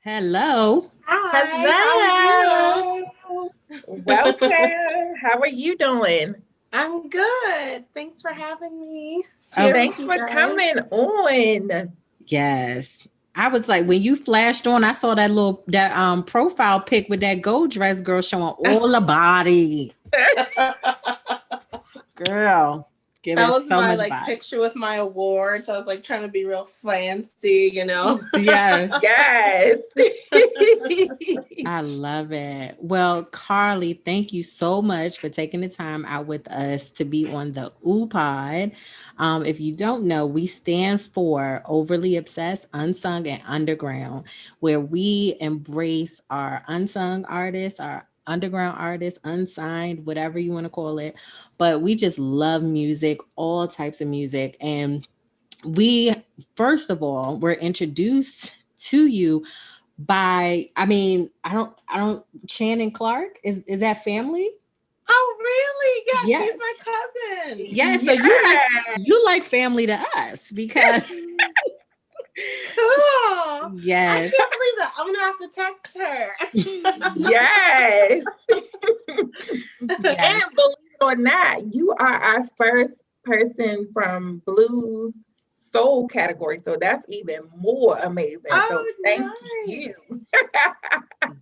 Hello. Hi, how are Hello. you? Welcome. How are you doing? I'm good. Thanks for having me Oh, here with Thanks you for guys. coming on. yes. I was like, when you flashed on, I saw that profile pic with that gold dress girl showing all the body. Girl, That giving was so my much like body. picture with my awards. I was like trying to be real fancy. Yes. Yes. I love it. Well, Carly, thank you so much for taking the time out with us to be on the OOUU Pod. If you don't know, we stand for Overly Obsessed, Unsung, and Underground, where we embrace our unsung artists, our underground artists, unsigned, whatever you want to call it. But we just love music, all types of music. And we, first of all, were introduced to you by I don't Shannon Clark. Is that family? Oh, really? Yeah, she's Yes. my cousin. Yeah, so Yes. you like family to us because Cool. I yes. can't believe that. I'm gonna have to text Yes. Yes. And believe it or not, you are our first person from blues soul category. So that's even more amazing. So Oh, thank you. nice.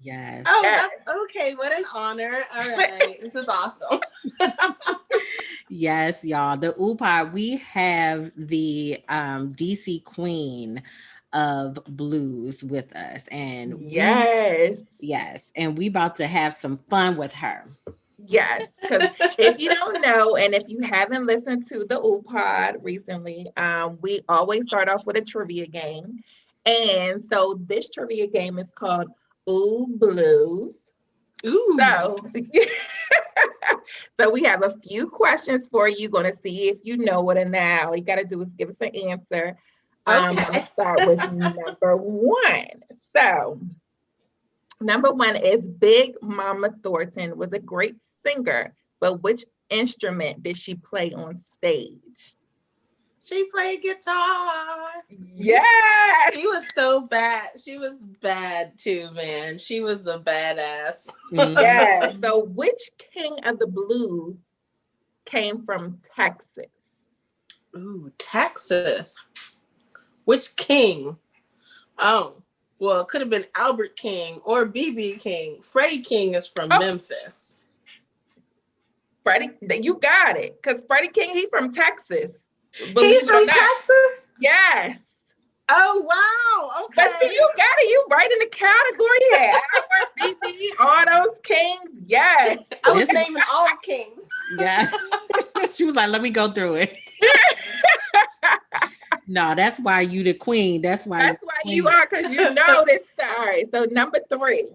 Yes. Oh, Yes. that's okay. What an honor. All right. This is awesome. Yes, y'all. The UPA, we have the DC Queen of Blues with us. And Yes. we about to have some fun with her. Yes, because if you don't know, and if you haven't listened to the OOUU Pod recently, we always start off with a trivia game. And so this trivia game is called Ooh Blues. Ooh. So, so we have a few questions for you. Going to see if you know it or not. All you got to do is give us an answer. I'm going Okay. to start with number one. So, number one is Big Mama Thornton was a great singer, but which instrument did she play on stage? She played guitar. Yes. She was so bad. She was bad too, man. She was a badass. Yeah. So which king of the blues came from Texas? Ooh, Texas. Which king? Oh, well, it could have been Albert King or BB King. Freddie King is from Oh, Memphis. Freddie, you got it. Because Freddie King, he's from Texas. He's Believe it or from not. Texas? Yes. Oh, wow. But see, Okay. you got it. You right in the category. Yeah. Albert, BB, all those kings. Yes. I was naming all the kings. Yeah. She was like, let me go through it. No, that's why you the queen. That's why That's why you are, because you know this stuff. All right, so number three.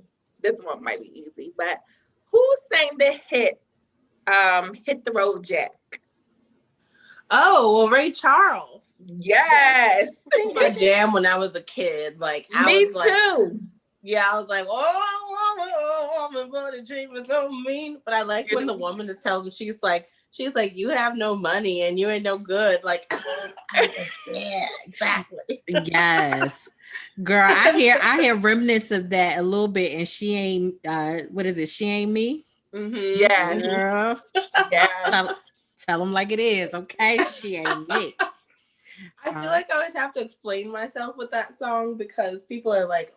This one might be easy, but who sang the hit Hit the Road Jack? Oh, well, Ray Charles. Yes. My jam when I was a kid. Like, I Me was like, too. yeah, I was like, oh, woman, but the dream is so mean. But I like when the woman that tells me, she's like, you have no money and you ain't no good. Like, yeah, exactly. yes. Girl, I hear remnants of that a little bit, and she ain't what is it? She ain't me. Mm-hmm. Yes. Girl, Yes. tell them like it is, okay? She ain't me. I feel like I always have to explain myself with that song because people are like,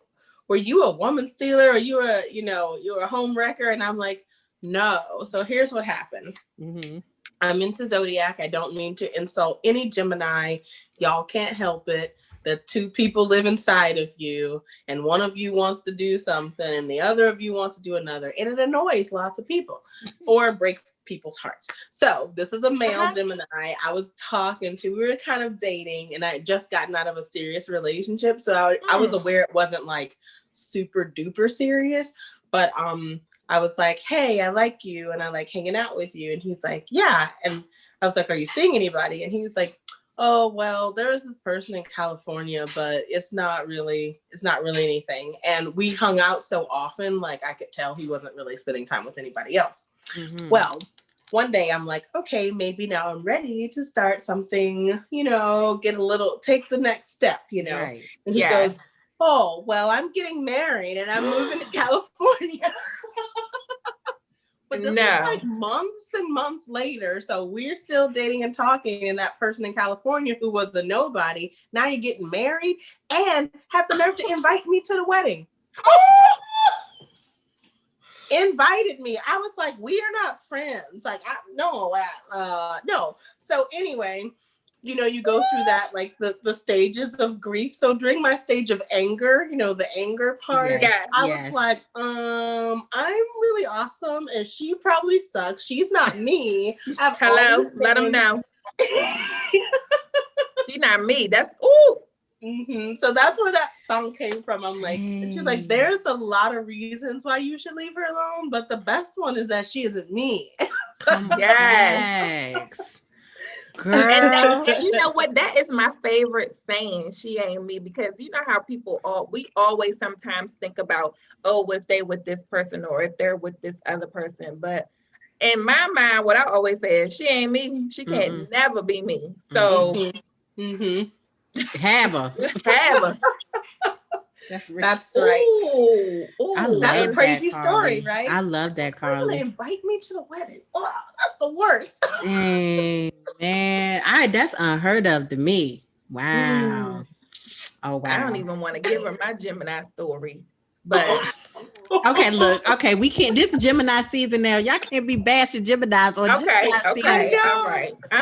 were you a woman stealer or you were a home wrecker? And I'm like, no. So here's what happened. Mm-hmm. I'm into Zodiac. I don't mean to insult any Gemini. Y'all can't help it. The two people live inside of you, and one of you wants to do something, and the other of you wants to do another, and it annoys lots of people or breaks people's hearts. So this is a male Gemini I was talking to. We were kind of dating, and I had just gotten out of a serious relationship, so I was aware it wasn't like super duper serious, but I was like, hey, I like you, and I like hanging out with you, and he's like, yeah, and I was like, are you seeing anybody? And he was like, oh, well, there is this person in California, but it's not really anything. And we hung out so often, like I could tell he wasn't really spending time with anybody else. Mm-hmm. Well, one day I'm like, okay, maybe now I'm ready to start something, take the next step, Right. And he goes, oh, well, I'm getting married and I'm moving to California. But this was like months and months later. So we're still dating and talking. And that person in California who was a nobody, now you're getting married and had the nerve to invite me to the wedding. Invited me. I was like, we are not friends. Like, no. So anyway, you know, you go through that, like the stages of grief. So during my stage of anger, you know, the anger part, I was like, I'm really awesome and she probably sucks. She's not me. Hello, let them know. She's not me. That's ooh. Mm-hmm. So that's where that song came from. I'm like, she's like, there's a lot of reasons why you should leave her alone, but the best one is that she isn't me. Yes. Girl. And you know what? That is my favorite saying. She ain't me, because you know how we always sometimes think about, oh, if they with this person or if they're with this other person. But in my mind, what I always say is, she ain't me. She can't never be me. So have her. That's right. Ooh, that's a crazy story, right? I love that, Carly. Invite me to the wedding. Oh, that's the worst. Dang, man, that's unheard of to me. Wow. Oh wow. I don't even want to give her my Gemini story, but okay, look, okay, we can't. This is Gemini season now. Y'all can't be bashing Geminis or okay, Gemini all right. I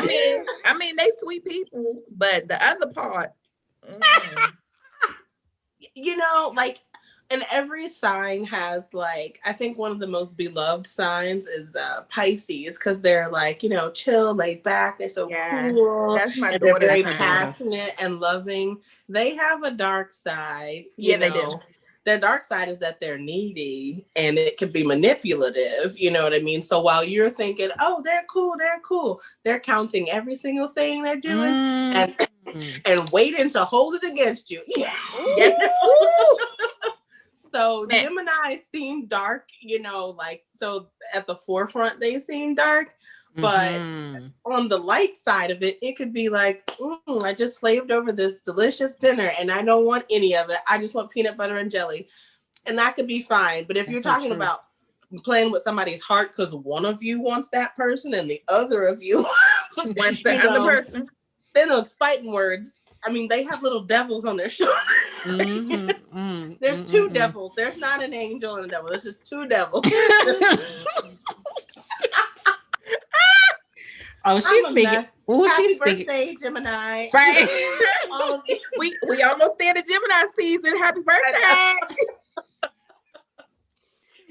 mean, they sweet people, but the other part. You know, like, and every sign has, like, I think one of the most beloved signs is Pisces, because they're like, you know, chill, laid back. They're so cool. That's my and daughter. They're very passionate and loving. They have a dark side. Yeah, they do. Their dark side is that they're needy and it can be manipulative. You know what I mean? So while you're thinking, oh, they're cool, they're counting every single thing they're doing and waiting to hold it against you. So Gemini seem dark, you know, like, so at the forefront they seem dark, but on the light side of it, it could be like, I just slaved over this delicious dinner and I don't want any of it. I just want peanut butter and jelly. And that could be fine. But if you're talking about playing with somebody's heart because one of you wants that person and the other of you wants the other person, then those fighting words. I mean, they have little devils on their shoulders. There's two devils. There's not an angel and a devil. There's just two devils. Oh, she's speaking. Oh, she's speaking. Happy birthday, Gemini. Right. All of you. We almost there to Gemini season. Happy birthday.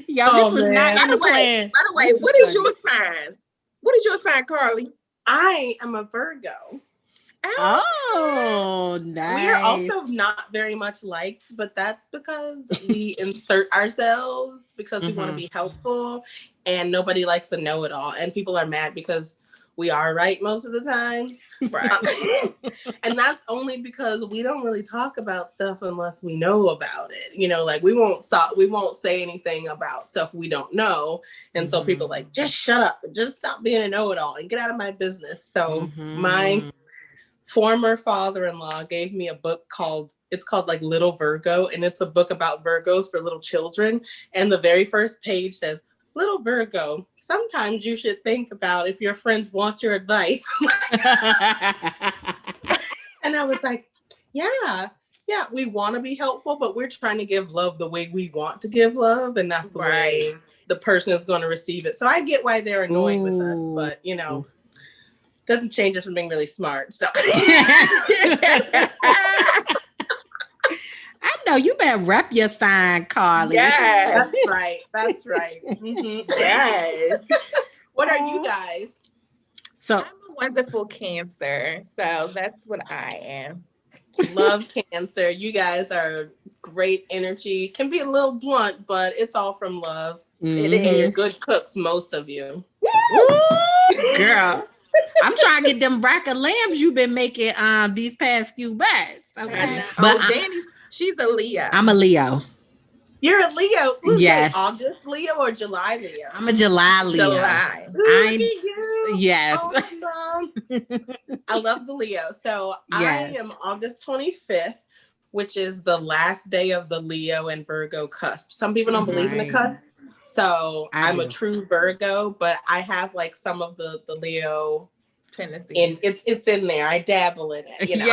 Yo, this was not in the plan. By the way, what is your sign? What is your sign, Carly? I am a Virgo. Oh, nice. We are also not very much liked, but that's because we insert ourselves because we want to be helpful, and nobody likes to know it all. And people are mad because we are right most of the time. Right. And that's only because we don't really talk about stuff unless we know about it. You know, like we won't say anything about stuff we don't know. And so people are like, just shut up, just stop being a know-it-all and get out of my business. So my former father-in-law gave me a book called like Little Virgo, and it's a book about Virgos for little children. And the very first page says, Little Virgo, sometimes you should think about if your friends want your advice. And I was like, yeah, we want to be helpful, but we're trying to give love the way we want to give love and not the way the person is going to receive it. So I get why they're annoyed with us, but you know, doesn't change us from being really smart. So I know you better rep your sign, Carly. Yes, that's right. Yes. What are you guys? So I'm a wonderful Cancer. So that's what I am. Love Cancer. You guys are great energy. Can be a little blunt, but it's all from love. And you're good cooks, most of you. Girl. I'm trying to get them rack of lambs you've been making these past few bags. Okay. But Danny, she's a Leo. I'm a Leo. You're a Leo. Ooh, yes. August Leo or July Leo? I'm a July Leo. July. Yes. Awesome. I love the Leo. So I am August 25th, which is the last day of the Leo and Virgo cusp. Some people don't believe in the Right. cusp. So I I'm a do. true Virgo, but I have like some of the Leo Tennessee. and it's in there. I dabble in it, you know.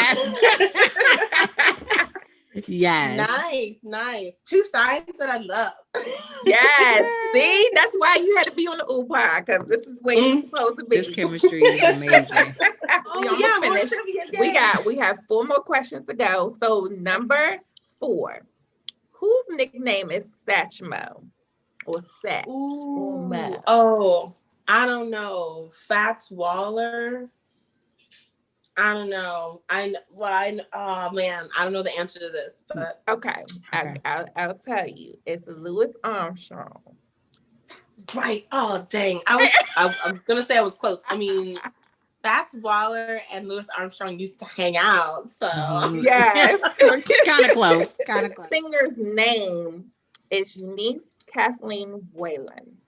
Yes. Nice. Two signs that I love. Yes. See, that's why you had to be on the OOUU Pod, because this is where you're supposed to be. This chemistry is amazing. We almost more finished. trivia We have 4 more questions to go. So number 4, whose nickname is Satchmo or Satch or Mo? Oh, I don't know. Fats Waller. I don't know. Oh man, I don't know the answer to this, but Okay. I'll tell you. It's Louis Armstrong. right. Oh dang. I was gonna say I was close. I mean, Fats Waller and Louis Armstrong used to hang out, so Mhm. Yes. Kind of close. Kind of close. Singer's name is Eunice Kathleen Whalen.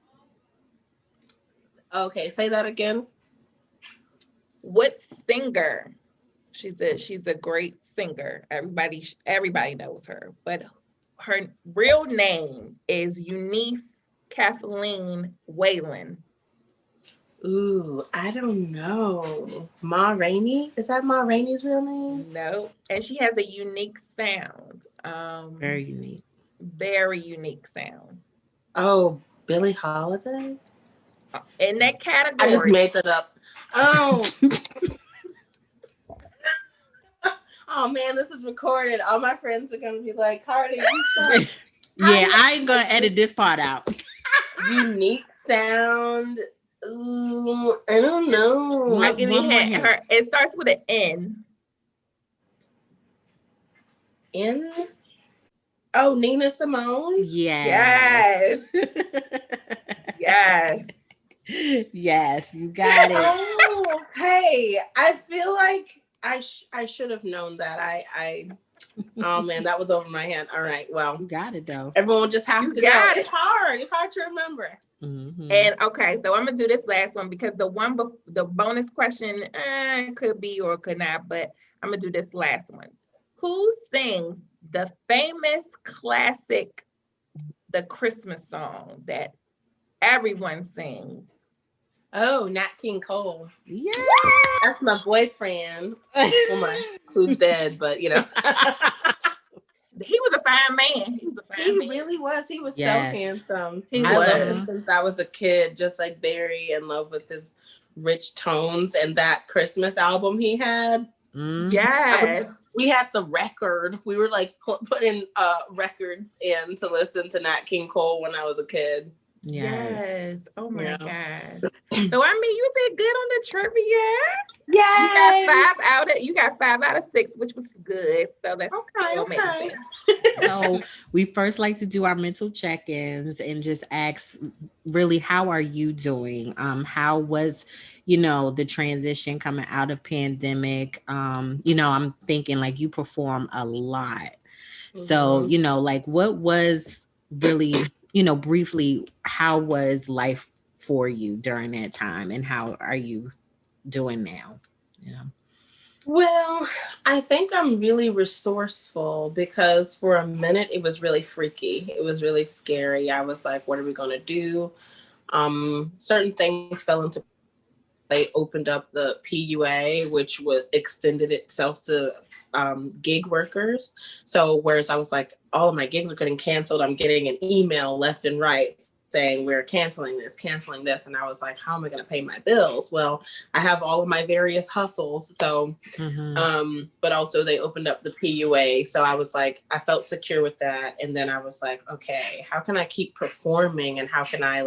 okay. Say that again. What singer? She's a great singer. Everybody knows her, but her real name is Eunice Kathleen Whalen. Ooh, I don't know. Ma Rainey? Is that Ma Rainey's real name? No, and she has a unique sound. Very unique. Very unique sound. Oh, Billie Holiday? In that I just category, made that up. Oh, oh man, this is recorded. All my friends are gonna be like, Cardi, you suck. Yeah, I ain't gonna edit this part out. Unique sound. Ooh, I don't know. I give you a One more hint. hint. It starts with an N. In? Oh, Nina Simone? Yes. Yes. Yes, you got it. Oh, hey, I feel like I should have known that. Oh man, that was over my head. All right, well, You got it though. everyone will just have You to know. got it. It's hard. It's hard to remember. Mhm. And okay, so I'm gonna do this last one because the bonus question could be or could not, but I'm gonna do this last one. Who sings the famous classic, the Christmas song that everyone sings? Oh, Nat King Cole. Yeah. That's my boyfriend. Who's dead, but you know. He was a fine man. He really was. He was Yes. so handsome. He I loved was. him since I was a kid, just like very in love with his rich tones and that Christmas album he had. Mhm. Yes. We had the record. We were like putting records in to listen to Nat King Cole when I was a kid. Yes. Oh my Yeah. gosh. So I mean, you did good on the trivia. Yay! You got 5 out of 6, which was good. So that's Okay. amazing. So we first like to do our mental check-ins and just ask really, how are you doing? How was, the transition coming out of pandemic? I'm thinking like you perform a lot. So, like what was really, briefly, how was life for you during that time and how are you doing now? Well, I think I'm really resourceful because for a minute it was really freaky. It was really scary. I was like, what are we going to do? Certain things fell into place. They opened up the PUA, which extended itself to gig workers. So whereas I was like, all of my gigs are getting canceled, I'm getting an email left and right saying we're canceling this. And I was like, how am I going to pay my bills? Well, I have all of my various hustles. So, but also they opened up the PUA. So I was like, I felt secure with that. And then I was like, okay, how can I keep performing? And how can I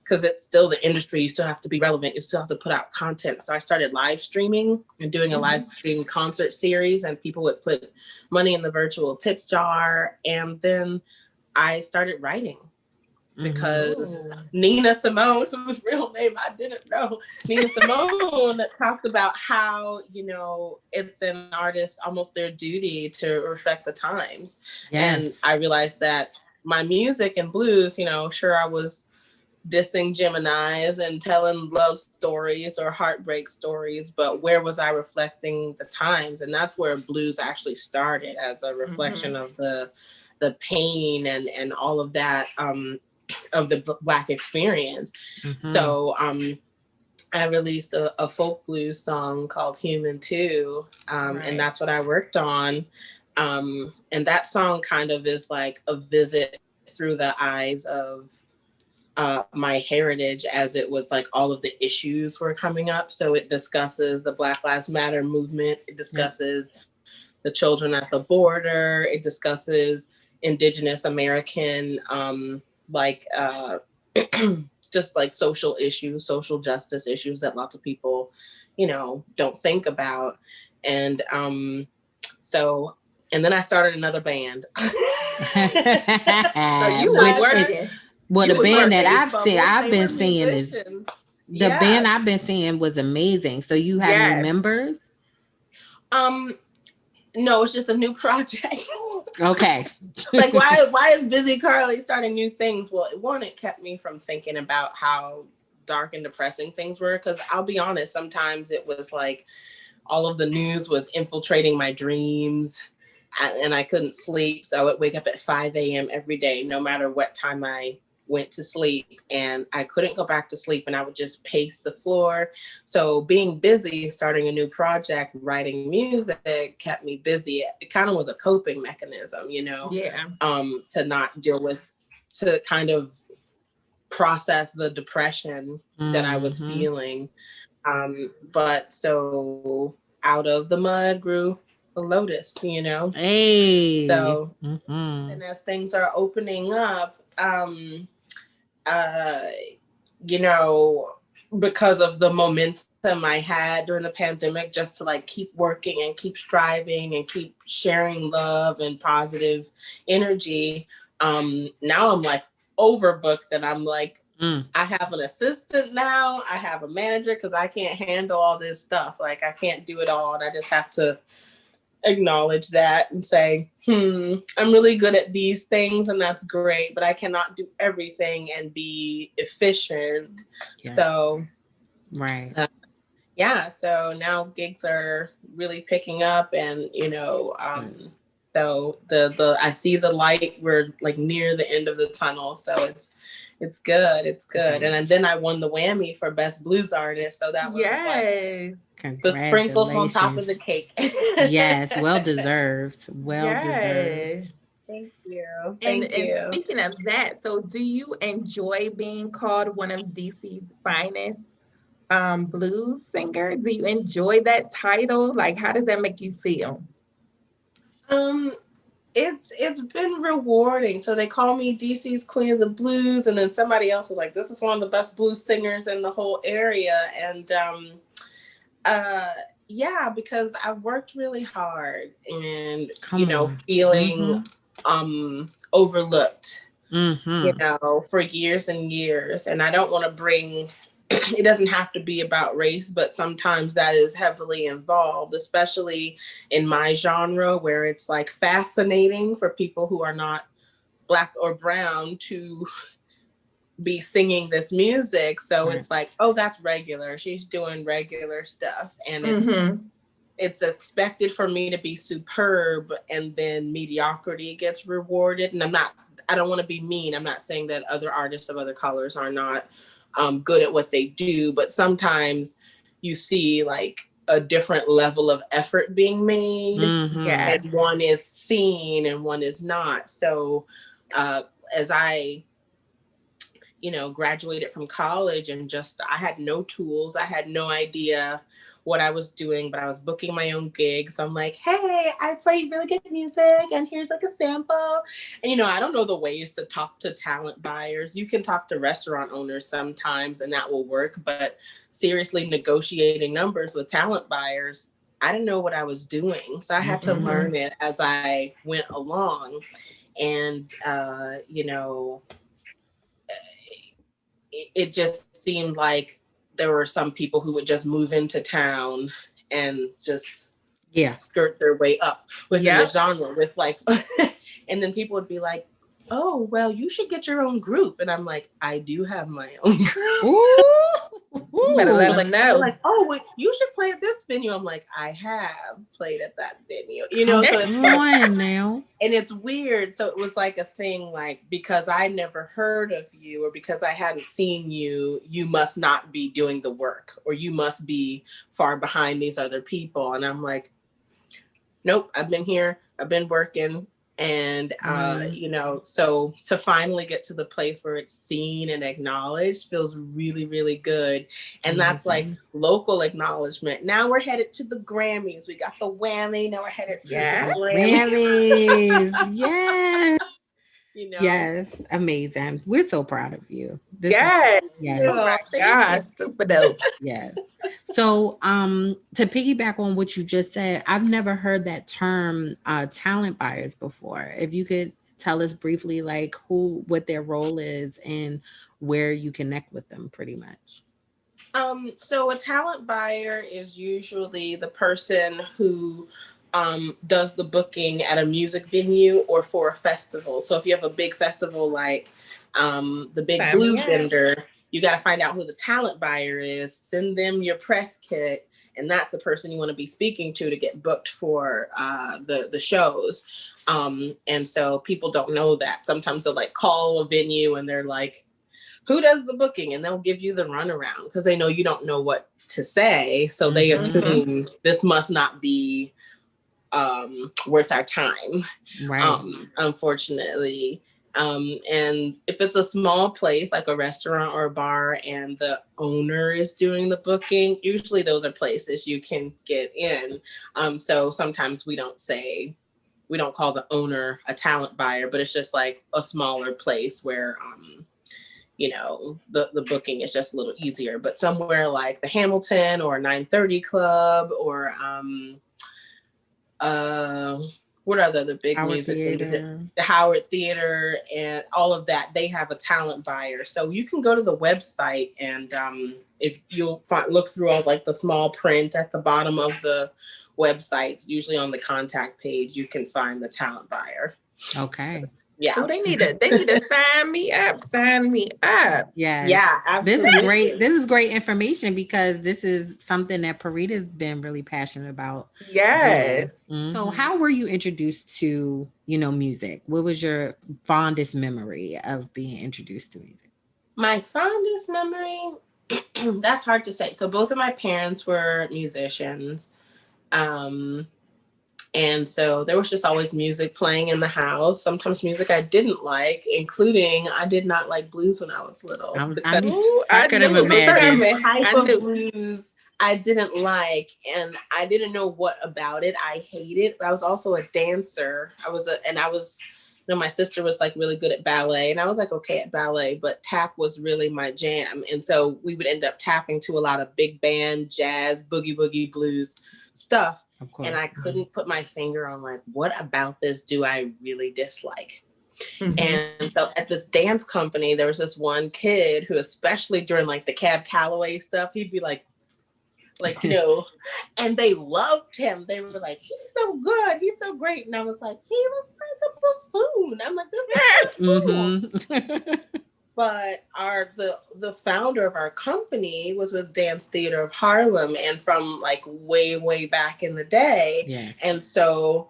because it's still the industry, you still have to be relevant. You still have to put out content. So I started live streaming and doing a live stream concert series, and people would put money in the virtual tip jar. And then I started writing because Nina Simone, whose real name I didn't know, Nina Simone talked about how, it's an artist, almost their duty to reflect the times. Yes. And I realized that my music and blues, sure, I was dissing Geminis and telling love stories or heartbreak stories, but where was I reflecting the times? And that's where blues actually started, as a reflection of the pain and all of that of the Black experience. So I released a folk blues song called Human Too, and that's what I worked on. And that song kind of is like a visit through the eyes of my heritage, as it was like all of the issues were coming up. So it discusses the Black Lives Matter movement. It discusses the children at the border. It discusses Indigenous American, just like social issues, social justice issues that lots of people, you know, don't think about. And and then I started another band. So you were working. Well, the band that I've been seeing is the band I've been seeing was amazing. So you have new members? No, it's just a new project. Okay. Like why is Busy Carly starting new things? Well, one, it kept me from thinking about how dark and depressing things were. Because I'll be honest, sometimes it was like all of the news was infiltrating my dreams, and I couldn't sleep. So I would wake up at 5 a.m. every day, no matter what time I went to sleep, and I couldn't go back to sleep, and I would just pace the floor. So being busy, starting a new project, writing music kept me busy. It kind of was a coping mechanism, you know, to not deal with, to kind of process the depression that I was feeling. But so out of the mud grew a lotus, you know. Hey. So and as things are opening up, you know, because of the momentum I had during the pandemic, just to like keep working and keep striving and keep sharing love and positive energy. Now I'm like overbooked, and I'm like, I have an assistant now. I have a manager, because I can't handle all this stuff. Like I can't do it all, and I just have to acknowledge that and say, I'm really good at these things, and that's great, but I cannot do everything and be efficient. So so now gigs are really picking up, and you know, so the I see the light. We're like near the end of the tunnel, so it's good. And then I won the WAMMIE for Best Blues Artist, so that was like the sprinkles on top of the cake. Yes, well deserved. Deserved. Thank you. And speaking of that, so do you enjoy being called one of DC's finest blues singers? Do you enjoy that title? Like, how does that make you feel? It's been rewarding. So they call me DC's Queen of the Blues, and then somebody else was like, this is one of the best blues singers in the whole area. And because I worked really hard, and feeling overlooked, you know, for years and years. And I don't want to bring, it doesn't have to be about race, but sometimes that is heavily involved, especially in my genre, where it's like fascinating for people who are not Black or brown to be singing this music. So it's like, oh, that's regular. She's doing regular stuff. And it's expected for me to be superb, and then mediocrity gets rewarded. And I don't want to be mean. I'm not saying that other artists of other colors are not good at what they do, but sometimes you see like a different level of effort being made, and one is seen and one is not. So as I, you know, graduated from college, and I had no tools, I had no idea what I was doing, but I was booking my own gigs. So I'm like, hey, I play really good music, and here's like a sample. And, you know, I don't know the ways to talk to talent buyers. You can talk to restaurant owners sometimes, and that will work. But seriously, negotiating numbers with talent buyers, I didn't know what I was doing. So I had to learn it as I went along. And, you know, it just seemed like there were some people who would just move into town and just skirt their way up within the genre with like, and then people would be like, oh, well, you should get your own group. And I'm like, I do have my own group. You better let them They're know. like, oh, wait, you should play at this venue. I'm like, I have played at that venue, you know. So it's like, now, and it's weird. So it was like a thing, like, because I never heard of you or because I hadn't seen you, you must not be doing the work or you must be far behind these other people. And I'm like, nope, I've been here, I've been working. And, you know, so to finally get to the place where it's seen and acknowledged feels really, really good. And that's like local acknowledgement. Now we're headed to the Grammys. We got the WAMMIE. Now we're headed to the Grammys. Yes. You know? Yes, amazing. We're so proud of you. Yes. Yes. Oh my gosh, super dope. Yes. So, to piggyback on what you just said, I've never heard that term, talent buyers before. If you could tell us briefly, like what their role is and where you connect with them, pretty much. So a talent buyer is usually the person who does the booking at a music venue or for a festival. So if you have a big festival like the Big Blues Vendor, you got to find out who the talent buyer is, send them your press kit, and that's the person you want to be speaking to get booked for the shows. And so people don't know that. Sometimes they'll like call a venue and they're like, who does the booking? And they'll give you the runaround because they know you don't know what to say. So they assume this must not be worth our time, right? Unfortunately. And if it's a small place like a restaurant or a bar and the owner is doing the booking, usually those are places you can get in. So sometimes we don't call the owner a talent buyer, but it's just like a smaller place where you know, the booking is just a little easier. But somewhere like the Hamilton or 930 Club or what are the big Howard music Theater. venues? The Howard Theater and all of that, they have a talent buyer. So you can go to the website and if you'll look through all like the small print at the bottom of the websites, usually on the contact page, you can find the talent buyer. Okay. Yeah. Oh, they need to sign me up. Sign me up. Yes. Yeah. Absolutely. This is great. This is great information because this is something that Parita's been really passionate about. Yes. Mm-hmm. So how were you introduced to, you know, music? What was your fondest memory of being introduced to music? My fondest memory, that's hard to say. So both of my parents were musicians. And so there was just always music playing in the house. Sometimes music I didn't like, including I did not like blues when I was little. I could have imagined. The type of blues I didn't like, and I didn't know what about it I hated. But I was also a dancer. You know, my sister was like really good at ballet, and I was like okay at ballet, but tap was really my jam. And so we would end up tapping to a lot of big band, jazz, boogie blues stuff. And I couldn't put my finger on like, what about this do I really dislike? And so at this dance company, there was this one kid who, especially during like the Cab Calloway stuff, he'd be like, you know, and they loved him. They were like, he's so good, he's so great. And I was like, he looks like a buffoon. I'm like, this is buffoon. But the founder of our company was with Dance Theater of Harlem, and from like way back in the day. Yes. And so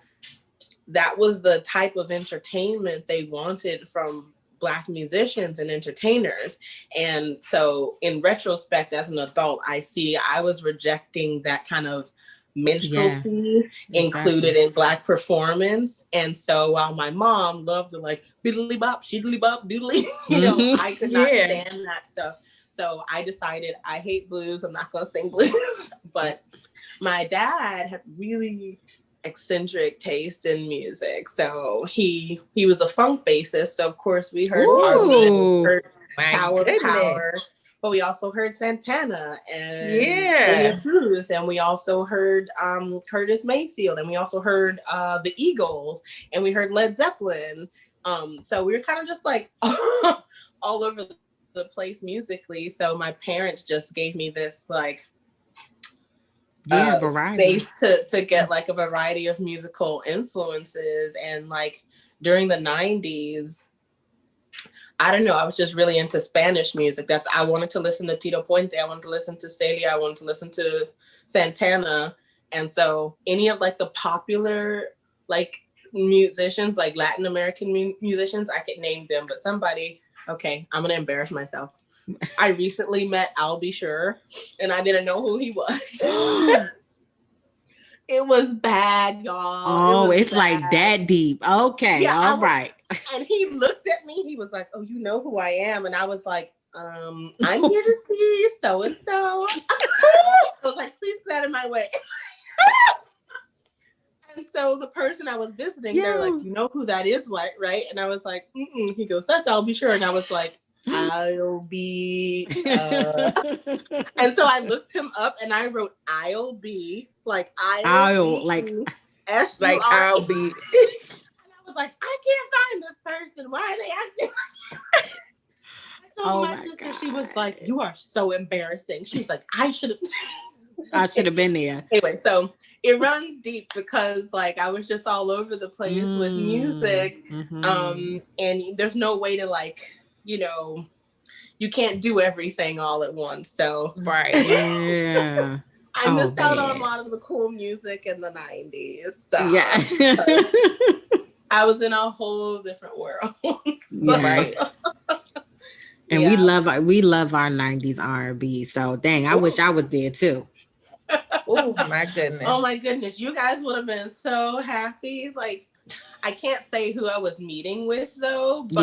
that was the type of entertainment they wanted from Black musicians and entertainers. And so in retrospect, as an adult, I was rejecting that kind of minstrelsy included in Black performance. And so while my mom loved to like biddly bop, shiddly bop, doodly, you know, I could not stand that stuff. So I decided I hate blues. I'm not going to sing blues. But my dad had really eccentric taste in music. So he was a funk bassist. So of course we heard Harvey, heard Tower of Power, but we also heard Santana and Celia Cruz, and we also heard Curtis Mayfield, and we also heard the Eagles, and we heard Led Zeppelin. So we were kind of just like all over the place musically. So my parents just gave me this like space to get like a variety of musical influences. And like during the 90s, I don't know. I was just really into Spanish music. I wanted to listen to Tito Puente. I wanted to listen to Celia. I wanted to listen to Santana. And so any of like the popular like musicians, like Latin American musicians, I could name them. But somebody, okay, I'm going to embarrass myself. I recently met I'll Be Sure, and I didn't know who he was. It was bad, y'all. Oh, it's bad. like that deep. Okay, yeah, all right. And he looked at me. He was like, "Oh, you know who I am?" And I was like, I'm here to see so and so. I was like, "Please get out of my way." And so the person I was visiting, they're like, "You know who that is, right?" And I was like, "Mm-mm." He goes, "That's I'll Be Sure." And I was like, I'll be. And so I looked him up and I wrote I'll be, like I'll like S like I'll be. And I was like, I can't find this person. Why are they acting? I told my sister, God. She was like, "You are so embarrassing." She was like, I should have been there. Anyway, so it runs deep because like I was just all over the place with music. And there's no way to like, you know, you can't do everything all at once. So right. Yeah. I missed out on a lot of the cool music in the 90s. So yeah. I was in a whole different world. Yes. And we love our 90s R&B. So dang, I wish I was there too. Oh my goodness. Oh my goodness. You guys would have been so happy. Like, I can't say who I was meeting with though, but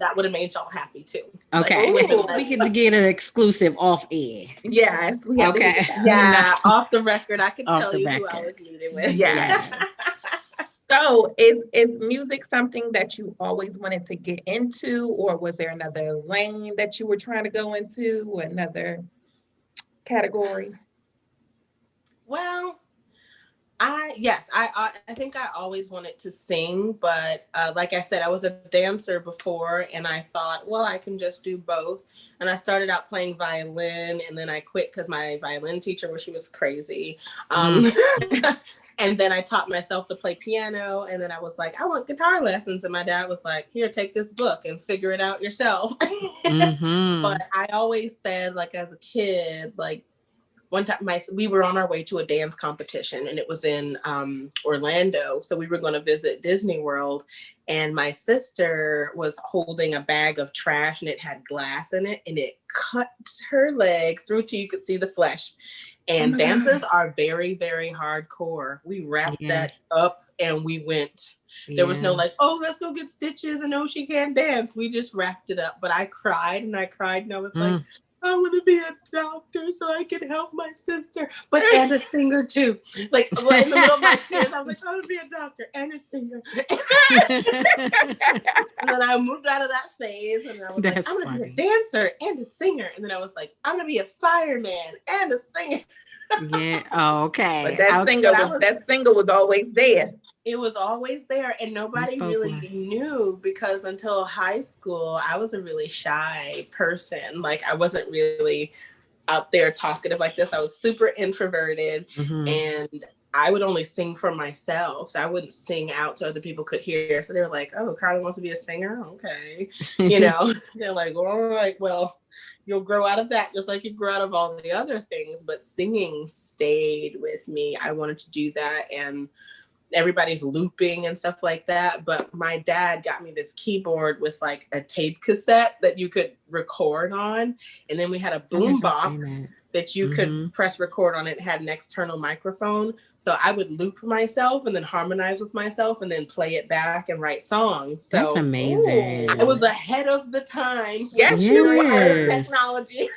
that would have made y'all happy too. Okay. Like, we get to get an exclusive off air. Yes. Okay. Yeah. Off the record, I could tell you record. who I was meeting with. Yeah. So is music something that you always wanted to get into, or was there another lane that you were trying to go into, or another category? Well, I think I always wanted to sing, but like I said, I was a dancer before, and I thought, well, I can just do both. And I started out playing violin, and then I quit because my violin teacher, she was crazy. And then I taught myself to play piano, and then I was like, I want guitar lessons. And my dad was like, here, take this book and figure it out yourself. But I always said, like, as a kid, like, one time we were on our way to a dance competition, and it was in Orlando. So we were going to visit Disney World, and my sister was holding a bag of trash, and it had glass in it, and it cut her leg through till you could see the flesh. And dancers are very, very hardcore. We wrapped that up and we went. There was no like, oh, let's go get stitches and oh, she can't dance. We just wrapped it up. But I cried and I was like, I want to be a doctor so I can help my sister, and a singer too. Like in the middle of my tears, I was like, I want to be a doctor and a singer. And then I moved out of that phase, and I was like, I'm going to be a dancer and a singer. And then I was like, I'm going to be a fireman and a singer. Yeah. Oh, okay. But that singer was always there. It was always there, and nobody really knew, because until high school, I was a really shy person. Like, I wasn't really out there talkative like this. I was super introverted, and I would only sing for myself. So I wouldn't sing out so other people could hear. So they were like, oh, Carly wants to be a singer? Okay. You know, they're like, all right, well, you'll grow out of that just like you grow out of all the other things. But singing stayed with me. I wanted to do that, and everybody's looping and stuff like that. But my dad got me this keyboard with like a tape cassette that you could record on. And then we had a boom box that you could press record on. It had an external microphone. So I would loop myself and then harmonize with myself and then play it back and write songs. So that's amazing. I was ahead of the times. Yes, you were. Technology.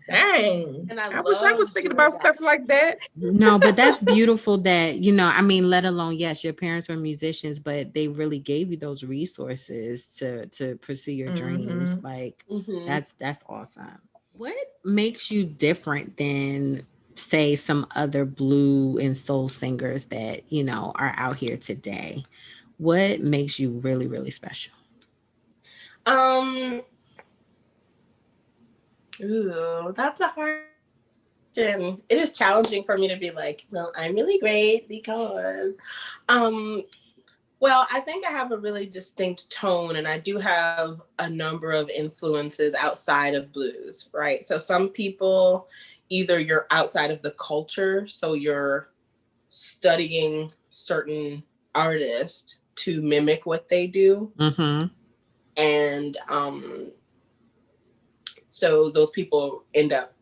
Dang. And I wish I was thinking about stuff like that. No, but that's beautiful that, you know, I mean, let alone, yes, your parents were musicians, but they really gave you those resources to pursue your dreams. Like, that's awesome. What makes you different than, say, some other blue and soul singers that, you know, are out here today? What makes you really, really special? Ooh, that's a hard question. It is challenging for me to be like, well, I'm really great because Well, I think I have a really distinct tone, and I do have a number of influences outside of blues, right? So some people, either you're outside of the culture, so you're studying certain artists to mimic what they do. Mm-hmm. And so those people end up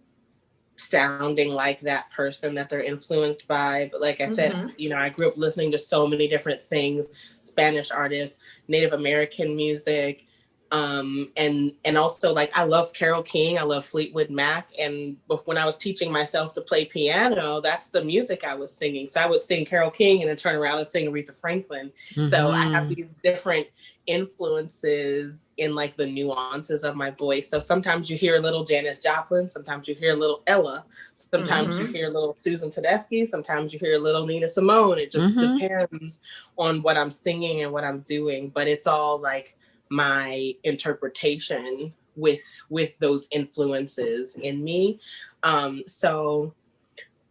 sounding like that person that they're influenced by. But like I said, you know, I grew up listening to so many different things, Spanish artists, Native American music, and also like I love Carole King, I love Fleetwood Mac, and when I was teaching myself to play piano, that's the music I was singing. So I would sing Carole King and then turn around and sing Aretha Franklin. So I have these different influences in like the nuances of my voice. So sometimes you hear a little Janis Joplin, sometimes you hear a little Ella, sometimes you hear a little Susan Tedeschi, sometimes you hear a little Nina Simone. It just depends on what I'm singing and what I'm doing, but it's all like my interpretation with those influences in me. So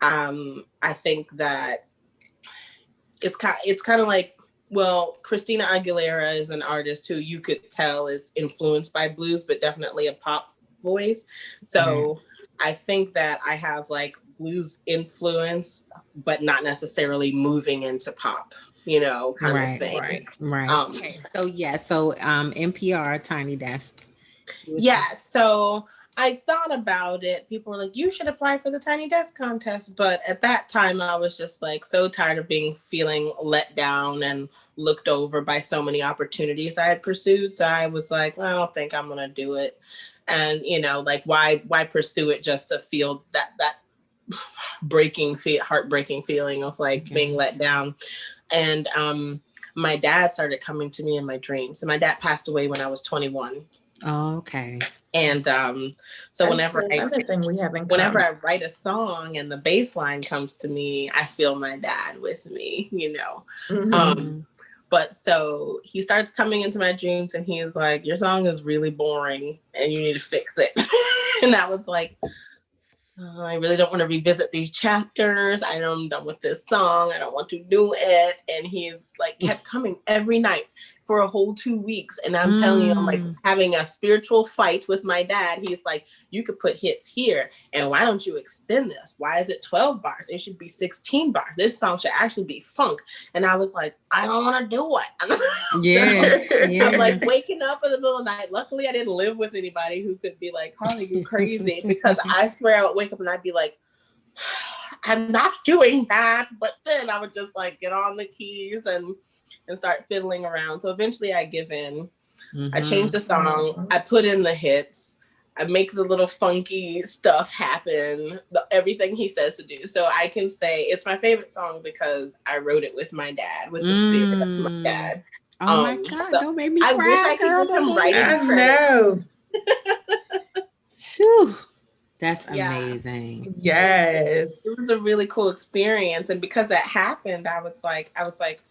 I think that it's kind of like, well, Christina Aguilera is an artist who you could tell is influenced by blues, but definitely a pop voice. So I think that I have like blues influence, but not necessarily moving into pop, you know, kind of thing. Right. So NPR Tiny Desk. Yeah. So I thought about it. People were like, you should apply for the Tiny Desk contest. But at that time, I was just like so tired of feeling let down and looked over by so many opportunities I had pursued. So I was like, I don't think I'm going to do it. And, you know, like, why pursue it just to feel that heartbreaking feeling of like being let down. And my dad started coming to me in my dreams. And my dad passed away when I was 21. Oh, okay. And so whenever I write a song and the bass line comes to me, I feel my dad with me, you know. But so he starts coming into my dreams and he's like, your song is really boring and you need to fix it. And I was like, I really don't want to revisit these chapters. I'm done with this song. I don't want to do it. And he like kept coming every night for a whole 2 weeks. And I'm telling you, I'm like having a spiritual fight with my dad. He's like, you could put hits here. And why don't you extend this? Why is it 12 bars? It should be 16 bars. This song should actually be funk. And I was like, I don't want to do it. I'm like waking up in the middle of the night. Luckily, I didn't live with anybody who could be like, Harvey, you crazy. Because I swear I would wake up and I'd be like, I'm not doing that. But then I would just like get on the keys and start fiddling around. So eventually I give in. I change the song. I put in the hits. I make the little funky stuff happen, everything he says to do. So I can say it's my favorite song because I wrote it with my dad, with the spirit of my dad. Oh my God, so don't make me cry. I wish I could give him writing credit. Phew. That's amazing. Yes. It was a really cool experience. And because that happened, I was like,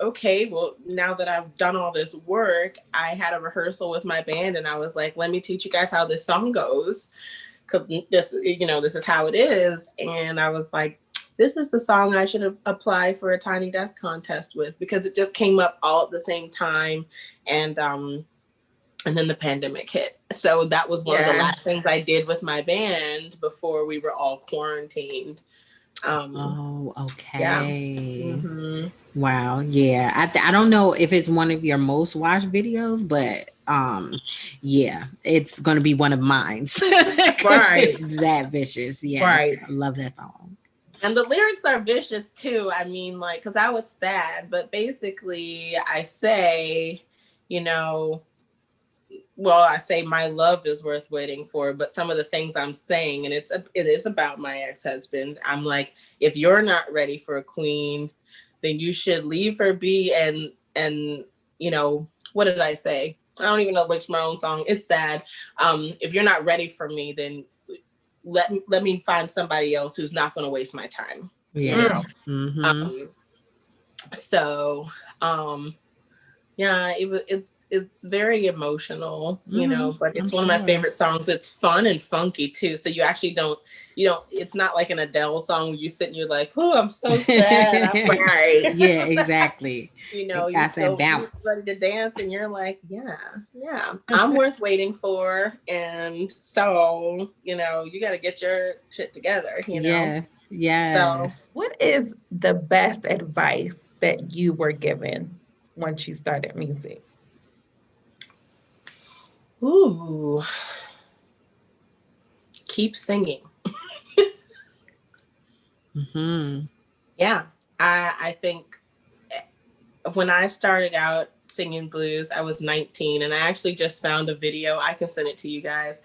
okay, well, now that I've done all this work, I had a rehearsal with my band and I was like, let me teach you guys how this song goes. Cause this is how it is. And I was like, this is the song I should apply for a Tiny Desk contest with, because it just came up all at the same time. And then the pandemic hit. So that was one of the last things I did with my band before we were all quarantined. Okay. Yeah. Wow. Yeah. I don't know if it's one of your most watched videos, but yeah, it's going to be one of mine. Right. It's that vicious. Yes. Right. I love that song. And the lyrics are vicious too. I mean, like, because I was sad, but basically I say, you know, well, I say my love is worth waiting for, but some of the things I'm saying, and it is about my ex-husband. I'm like, if you're not ready for a queen, then you should leave her be. And you know, what did I say? I don't even know which my own song. It's sad. If you're not ready for me, then let me find somebody else who's not going to waste my time. Yeah. You know? Yeah, it's very emotional, you know, but it's I'm one of my sure. favorite songs. It's fun and funky too. So you actually don't, it's not like an Adele song where you sit and you're like, oh, I'm so sad. Right. Yeah, exactly. It You got that still you're bounce. ready to dance and you're like, yeah, I'm worth waiting for. And so, you got to get your shit together. Yeah. Yes. So, What is the best advice that you were given once you started music? ooh, keep singing. Hmm. Yeah. I think when I started out singing blues, I was 19, and I actually just found a video. I can send it to you guys.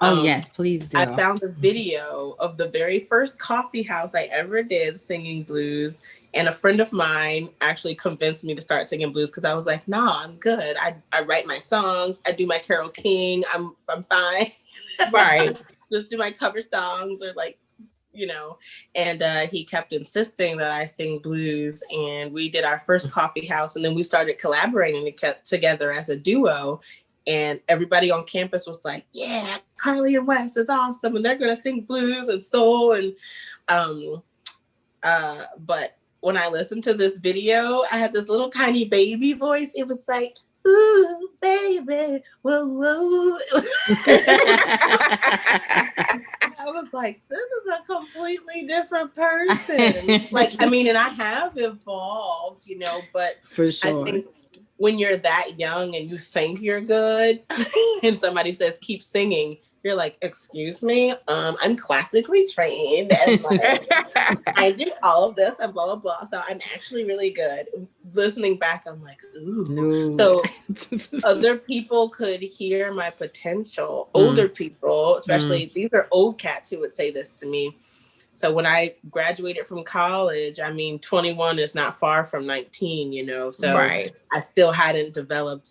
Oh, yes, please I do. found a video of the very first coffee house I ever did singing blues, and a friend of mine actually convinced me to start singing blues because I was like, "Nah, I'm good. I write my songs. I do my Carole King. I'm fine. Right. Just do my cover songs or like." And he kept insisting that I sing blues, and we did our first coffee house, and then we started collaborating together as a duo, and everybody on campus was like, yeah, Carly and Wes is awesome, and they're gonna sing blues and soul. And but when I listened to this video, I had this little tiny baby voice. It was like, ooh, baby, whoa, whoa. I was like, this is a completely different person. And I have evolved, but For I sure. think when you're that young and you think you're good and somebody says, keep singing, you're like, excuse me, I'm classically trained and like, I did all of this and blah, blah, blah. So I'm actually really good. Listening back, I'm like, ooh. No. So other people could hear my potential. Mm. Older people, especially these are old cats who would say this to me. So when I graduated from college, 21 is not far from 19, so Right. I still hadn't developed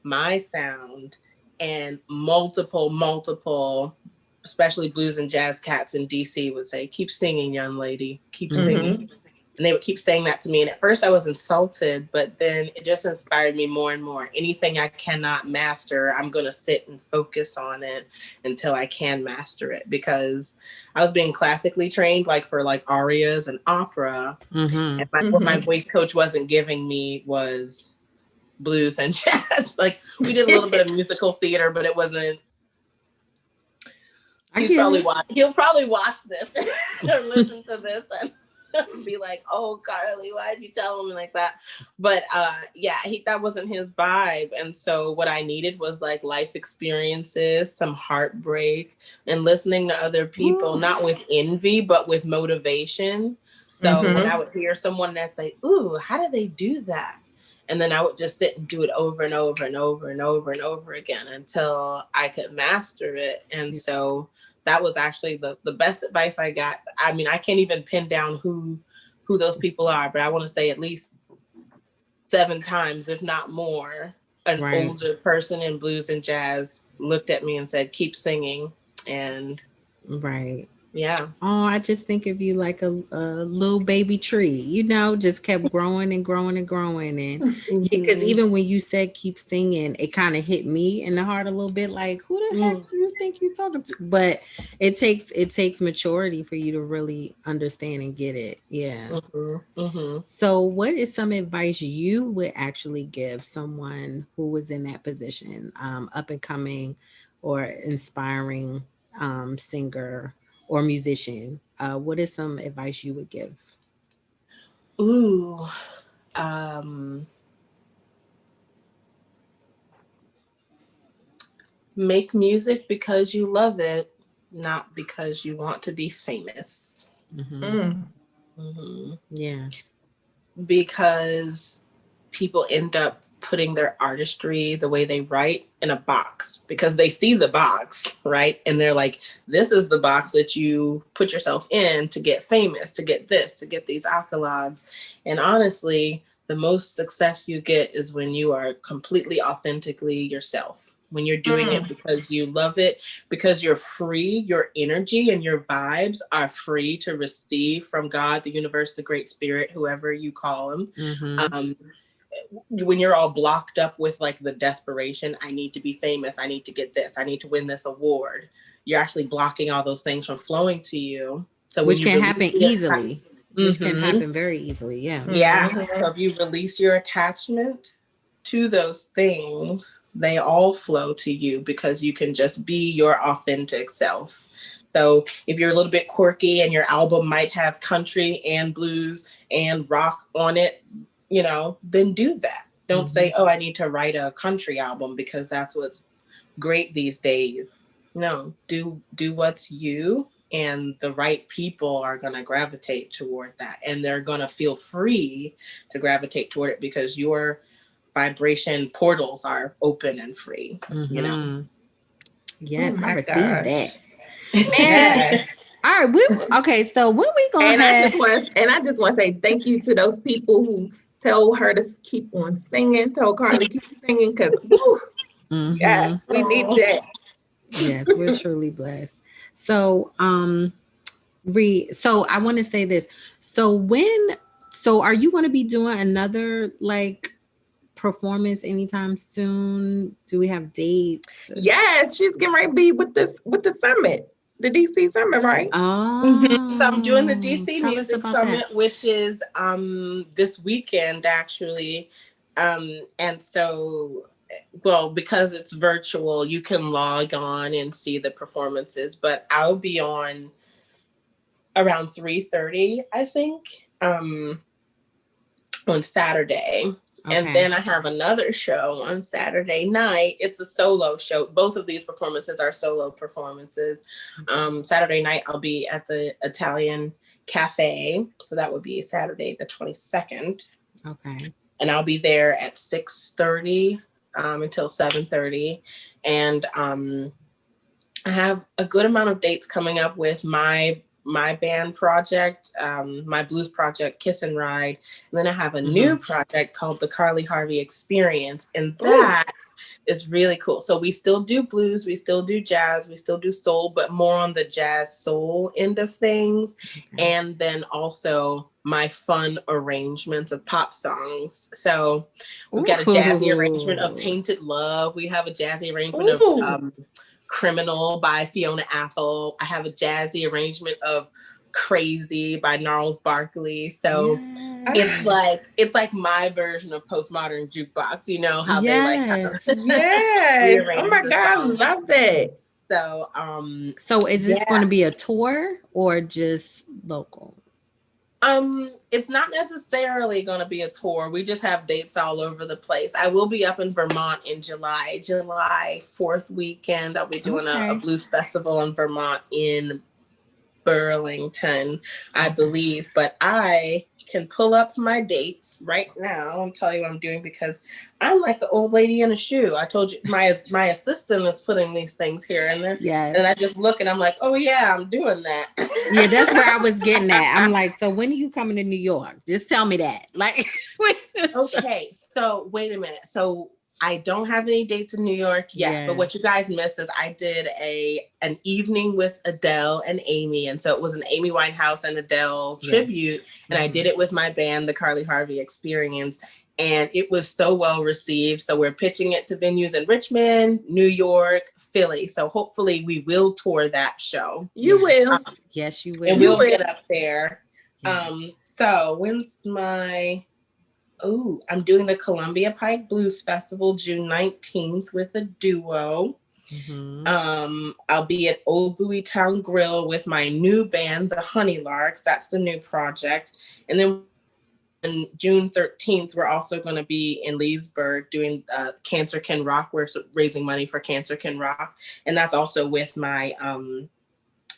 my sound, and multiple, especially blues and jazz cats in DC would say, keep singing, young lady, keep singing. And they would keep saying that to me. And at first I was insulted, but then it just inspired me more and more. Anything I cannot master, I'm going to sit and focus on it until I can master it, because I was being classically trained, like for like arias and opera. And what my voice coach wasn't giving me was blues and jazz. Like we did a little bit of musical theater, but it wasn't. He'll probably watch this or listen to this and be like, oh, Carly, why'd you tell him like that? But that wasn't his vibe. And so what I needed was like life experiences, some heartbreak, and listening to other people, not with envy, but with motivation. So when I would hear someone that's like, ooh, how do they do that? And then I would just sit and do it over and over and over and over and over again until I could master it. And so that was actually the best advice I got. I can't even pin down who those people are, but I want to say at least 7 times, if not more, an older person in blues and jazz looked at me and said, keep singing. And yeah. Oh, I just think of you like a little baby tree, just kept growing and growing and growing. And because even when you said keep singing, it kind of hit me in the heart a little bit, like, who the heck do you think you're talking to? But it takes maturity for you to really understand and get it. Yeah. So what is some advice you would actually give someone who was in that position, up and coming or inspiring singer or musician? What is some advice you would give? Ooh, make music because you love it, not because you want to be famous. Yes. Because people end up putting their artistry, the way they write, in a box because they see the box, right? And they're like, this is the box that you put yourself in to get famous, to get this, to get these accolades. And honestly, the most success you get is when you are completely authentically yourself. When you're doing it because you love it, because you're free, your energy and your vibes are free to receive from God, the universe, the great spirit, whoever you call him. when you're all blocked up with like the desperation, I need to be famous, I need to get this, I need to win this award, you're actually blocking all those things from flowing to you. So when Which you can release happen your easily. Which can happen very easily. Yeah. yeah. So if you release your attachment to those things, they all flow to you because you can just be your authentic self. So if you're a little bit quirky and your album might have country and blues and rock on it, you know, then do that. Don't say, oh, I need to write a country album because that's what's great these days. No, do what's you, and the right people are going to gravitate toward that, and they're going to feel free to gravitate toward it because your vibration portals are open and free, you know. Yes, Oh I my received gosh. that. Yes. All right, okay, so when we gonna And have I just want to say thank you to those people who told her to keep on singing, told Carly keep singing, because yes, we need that. yes, we're truly blessed. So so I want to say this. So are you going to be doing another like performance anytime soon? Do we have dates? Yes, she's getting ready to be with the summit, the DC summit, right? Oh, So I'm doing the DC tell us Music about Summit, that. which is this weekend actually. And so, well, because it's virtual, you can log on and see the performances, but I'll be on around 3:30, I think, on Saturday. And then I have another show on Saturday night. It's a solo show. Both of these performances are solo performances. Saturday night, I'll be at the Italian Cafe. So that would be Saturday the 22nd. Okay. And I'll be there at 6:30 until 7:30. And I have a good amount of dates coming up with my band project, my blues project, Kiss and Ride. And then I have a new project called the Carly Harvey Experience. And that is really cool. So we still do blues, we still do jazz, we still do soul, but more on the jazz soul end of things. And then also my fun arrangements of pop songs. So we've got a jazzy arrangement of Tainted Love. We have a jazzy arrangement of Criminal by Fiona Apple. I have a jazzy arrangement of Crazy by Gnarls Barkley. So it's like my version of postmodern jukebox, you know, how they like yes. Oh my God, I love that. So is this going to be a tour or just local? It's not necessarily going to be a tour. We just have dates all over the place. I will be up in Vermont in July 4th weekend. I'll be doing a blues festival in Vermont in Burlington, I believe. But I can pull up my dates right now and tell you what I'm doing because I'm like the old lady in a shoe. I told you my assistant is putting these things here and there. And I just look and I'm like, oh yeah, I'm doing that. Yeah, that's where I was getting at. I'm like, so when are you coming to New York? Just tell me that. Like, okay, so wait a minute. So I don't have any dates in New York yet, but what you guys missed is I did an evening with Adele and Amy. And so it was an Amy Winehouse and Adele tribute. And I did it with my band, the Carly Harvey Experience. And it was so well received. So we're pitching it to venues in Richmond, New York, Philly. So hopefully we will tour that show. You will. Yes, you will. And we'll get up there. So when's I'm doing the Columbia Pike Blues Festival June 19th with a duo. I'll be at Old Bowie Town Grill with my new band, the Honey Larks. That's the new project. And then on June 13th, we're also going to be in Leesburg doing Cancer Can Rock. We're raising money for Cancer Can Rock. And that's also with my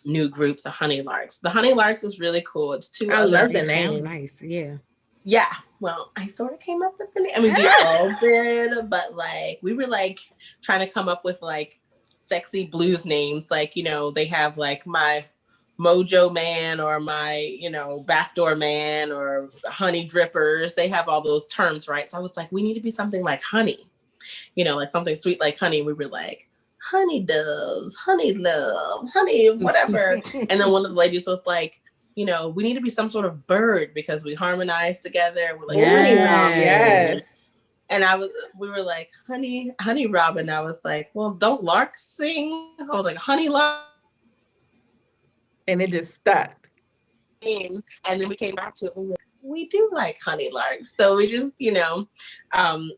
new group, the Honey Larks. The Honey Larks is really cool. It's two. I love the name. Nice. Yeah. Yeah, well, I sort of came up with the name. I mean, we all did, but like we were like trying to come up with like sexy blues names. Like, you know, they have like my Mojo Man or my, you know, Backdoor Man or Honey Drippers. They have all those terms, right? So I was like, we need to be something like honey, you know, like something sweet like honey. We were like, honey doves, honey love, honey, whatever. And then one of the ladies was like, you know, we need to be some sort of bird because we harmonize together. We're like, yes. And we were like, honey Robin. I was like, well, don't larks sing? I was like, honey lark. And it just stuck. And then we came back to it. We do like honey larks. So we just,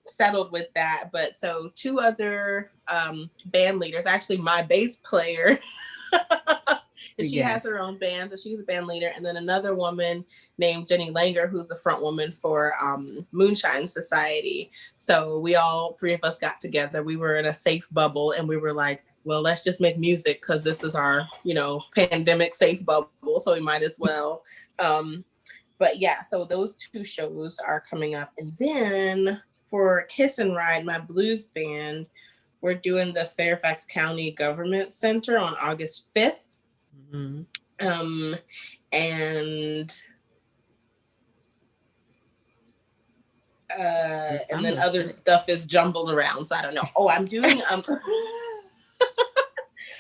settled with that. But so 2 other band leaders, actually my bass player, and she has her own band, so she's a band leader. And then another woman named Jenny Langer, who's the front woman for Moonshine Society. So we all 3 of us got together. We were in a safe bubble, and we were like, well, let's just make music because this is our, pandemic safe bubble. So we might as well. But yeah, so those 2 shows are coming up. And then for Kiss and Ride, my blues band, we're doing the Fairfax County Government Center on August 5th. And then other stuff is jumbled around, so I don't know. Oh, I'm doing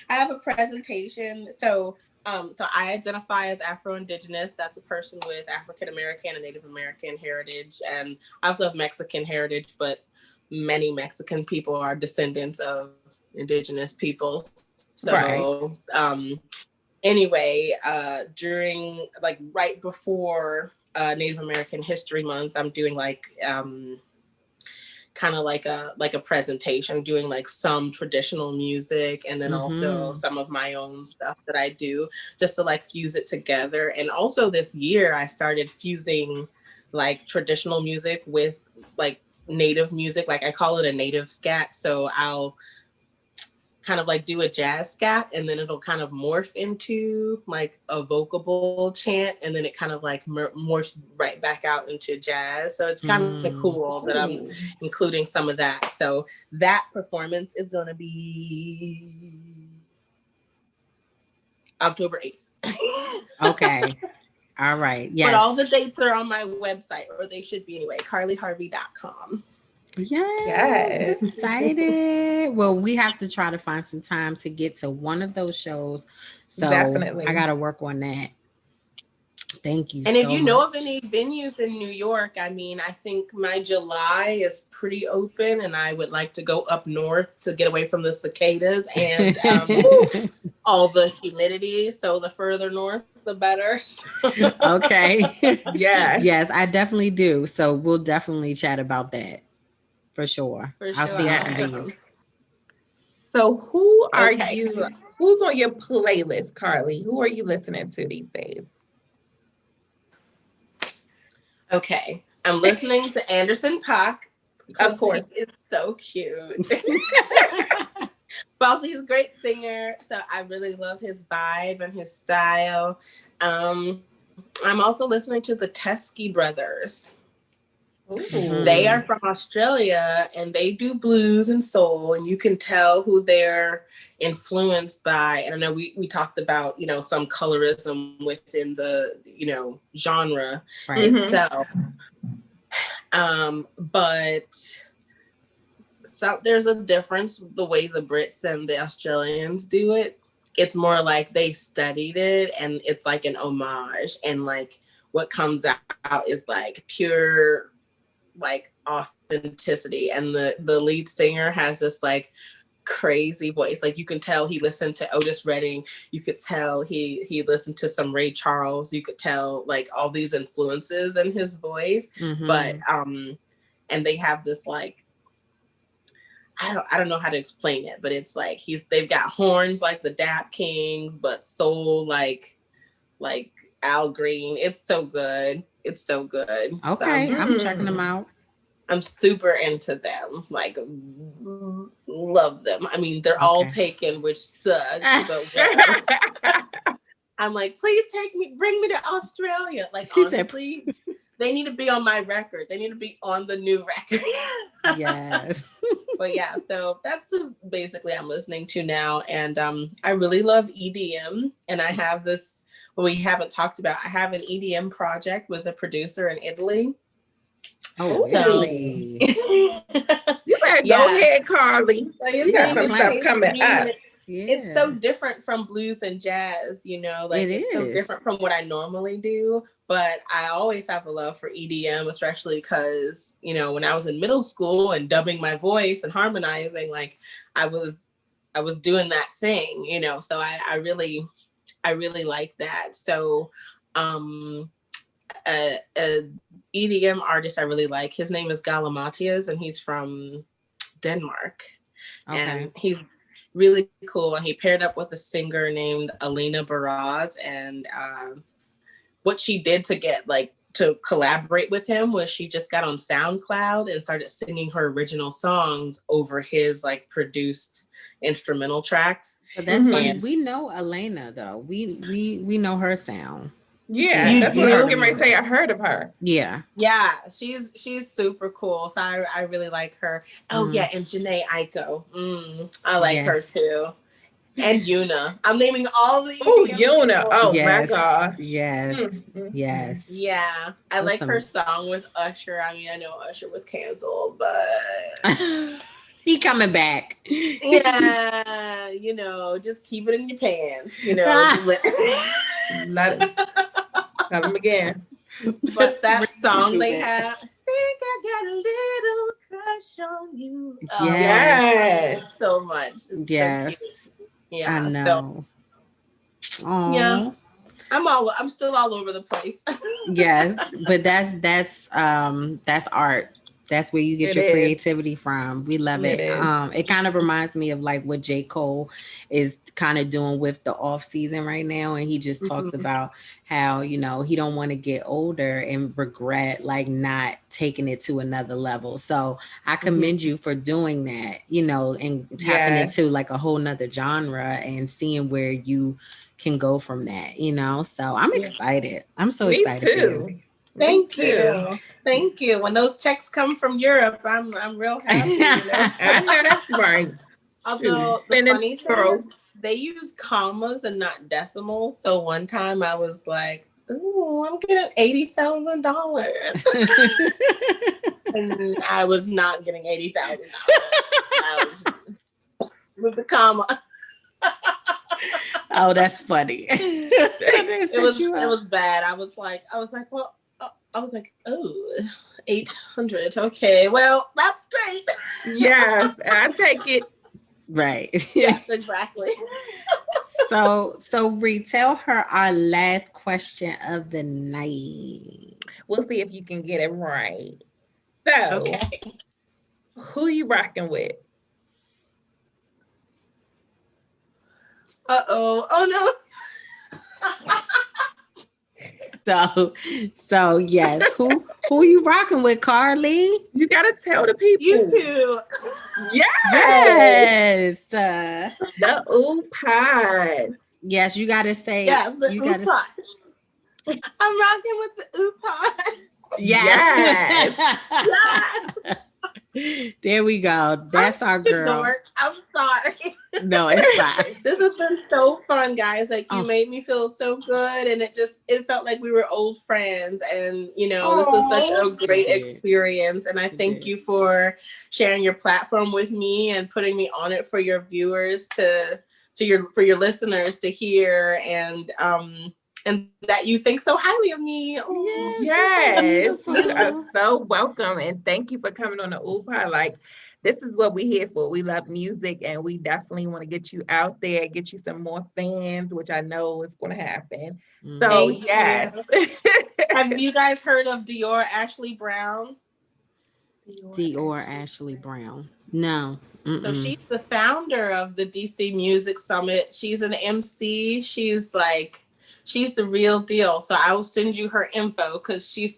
I have a presentation. So I identify as Afro-Indigenous. That's a person with African American and Native American heritage, and I also have Mexican heritage, but many Mexican people are descendants of Indigenous people. So anyway, during right before Native American History Month, I'm doing kind of like a presentation, doing some traditional music, and then also some of my own stuff that I do, just to fuse it together. And also this year I started fusing traditional music with Native music. I call it a native scat. So I'll kind of do a jazz scat, and then it'll kind of morph into a vocable chant, and then it kind of morphs right back out into jazz. So it's kind of cool that I'm including some of that. So that performance is going to be October 8th. Okay. All right. Yes. But all the dates are on my website, or they should be anyway, carlyharvey.com. Yes. Excited. Well, we have to try to find some time to get to one of those shows. So definitely, I got to work on that. Thank you. And if you know of any venues in New York, I think my July is pretty open, and I would like to go up north to get away from the cicadas and all the humidity. So the further north, the better. Okay. Yes, I definitely do. So we'll definitely chat about that. For sure. I'll see you at some venues. So who are you? Who's on your playlist, Carly? Who are you listening to these days? Okay. I'm listening to Anderson .Paak. Of course. It's so cute. But also he's a great singer. So I really love his vibe and his style. I'm also listening to the Teskey Brothers. Ooh. They are from Australia, and they do blues and soul, and you can tell who they're influenced by. And I know we talked about, some colorism within the, genre itself. But so there's a difference the way the Brits and the Australians do it. It's more like they studied it, and it's like an homage, and what comes out is pure authenticity. And the lead singer has this crazy voice. You can tell he listened to Otis Redding. You could tell he listened to some Ray Charles. You could tell all these influences in his voice. But and they have this I don't know how to explain it, but it's they've got horns like the Dap Kings, but soul like Al Green. It's so good. It's so good. Okay, so I'm checking them out. I'm super into them. Love them. They're all taken, which sucks. But I'm please bring me to Australia. She honestly, they need to be on my record. They need to be on the new record. Yes. But yeah, so that's who basically I'm listening to now. And I really love EDM. And I have this, we haven't talked about, I have an EDM project with a producer in Italy. Oh, really? You better go ahead, Carly. You got some stuff coming up. it's so Yeah, different from blues and jazz, you know, it like it's so is. different from what I normally do. But I always have a love for EDM, especially because, you know, when I was in middle school and dubbing my voice and harmonizing, like I was I was doing that thing, you know. So I really like that. So um a EDM artist I really like, his name is Galimatias and he's from Denmark. Okay. And he's really cool. And he paired up with a singer named Alina Baraz. And what she did to get like to collaborate with him was she just got on SoundCloud and started singing her original songs over his like produced instrumental tracks. But that's funny. And We know Elena though. We know her sound. Yeah, Yeah, you that's we what I was heard do? her getting ready to music. say. I heard of her. Yeah. Yeah, she's super cool. So I really like her. Oh Mm-hmm. yeah, and Janae Aiko. I like her Yes. too. And Yuna. I'm naming all the Oh, EDM Yuna. people. Oh my Yes. gosh. Yes. Yes. Yeah, I What's like her some? song with Usher. I mean, I know Usher was canceled, but He coming back. yeah, you know, just keep it in your pants, you know. Let tell him again. But that song YouTube they it. have, think I got a little crush on you. Oh, Yes. Yes. so much. It's so Yes. cute. I Yeah. So know. yeah, Oh. I'm still all over the place. Yes, but that's art. That's where you get It your is. creativity from. We love It it. is. It kind of reminds me of like what J. Cole is kind of doing with the off season right now. And he just talks Mhm. about how, you know, he don't want to get older and regret like not taking it to another level. So I Mhm. commend you for doing that, you know, and tapping Yes. into like a whole nother genre and seeing where you can go from that, you know. So I'm Yeah. excited. I'm so Me excited for you. too. Me Thank too. you. Thank you. When those checks come from Europe, I'm real happy, you know. I know that's right. Shoot, Although the spinning funny thing is pro. they use commas and not decimals. So one time I was like, ooh, I'm getting $80,000. And I was not getting $80,000. I was with the comma. Oh, that's funny. They set you It up. was bad. I was like, well, I was like, oh, 800. Okay, well, that's great. Yes, I take it. Right. Yes, exactly. So Ree, tell her our last question of the night. We'll see if you can get it right. So, Okay. who you rocking with? Uh-oh. Oh no. So yes, who you rocking with, Carly? You gotta tell the You people. too. Yes, Yes. the OOUU Pod. Yes, you gotta say Yes, the you OOUU gotta Pod. I'm rocking with the OOUU Pod. yes. Yes. There we go. That's our girl. Dork. I'm sorry. No, it's fine. This has been so fun, guys. Like you Oh, made me feel so good, and it felt like we were old friends. And you know, this was such Oh, a great did. experience. And I You thank did. you for sharing your platform with me and putting me on it for your viewers for your listeners to hear and that you think so highly of me. Oh. yes. So You are beautiful. so welcome. And thank you for coming on the OOUU Pod. Like, this is what we're here for. We love music and we definitely want to get you out there, get you some more fans, which I know is going to happen. So, Thank yes. you. Have you guys heard of Dior Ashley Brown? Dior Ashley Brown. No. So Mm-mm. she's the founder of the DC Music Summit. She's an MC. She's the real deal. So I will send you her info because you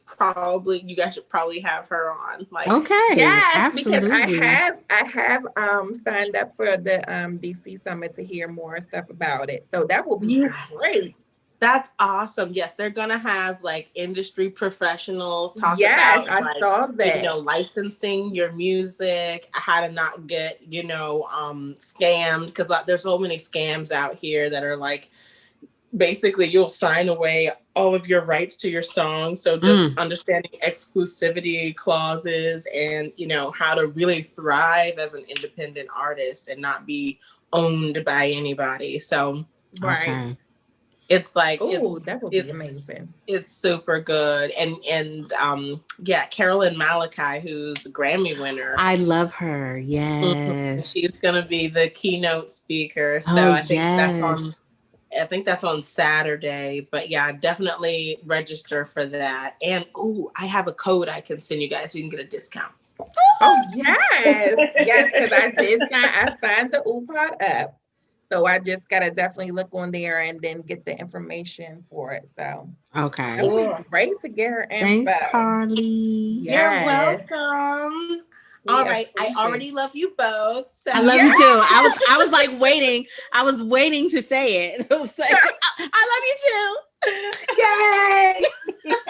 guys should probably have her on. Like, Okay. Yes, because Absolutely. I have signed up for the DC Summit to hear more stuff about it. So that will be yeah, great. that's awesome. Yes, they're gonna have like industry professionals talk Yes, about I like, saw you that. know, licensing your music, how to not get, you know, scammed, because there's so many scams out here that are like basically you'll sign away all of your rights to your song. So just Mm. understanding exclusivity clauses and, you know, how to really thrive as an independent artist and not be owned by anybody. So Right. Okay. it's like Oh, that would be amazing. It's super good. And yeah, Carolyn Malachi, who's a Grammy winner. I love her. Yes. She's gonna be the keynote speaker. So Oh, I think yes. that's on Saturday. But yeah, definitely register for that. And I have a code I can send you guys so you can get a discount. Oh yes, yes, because I signed the OOUU Pod up. So I just gotta definitely look on there and then get the information for it. So Okay. that would be great to get her info. Thanks, Carly. You're Yes. welcome. We All right, I appreciate already love you both. So. I love you too. I was like waiting. I was waiting to say it. I was like, I love you too. Yay!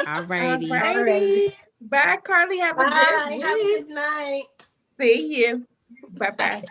Alrighty. Alrighty. Bye, Carly. Have a good week. Have a good night. See you. Bye-bye.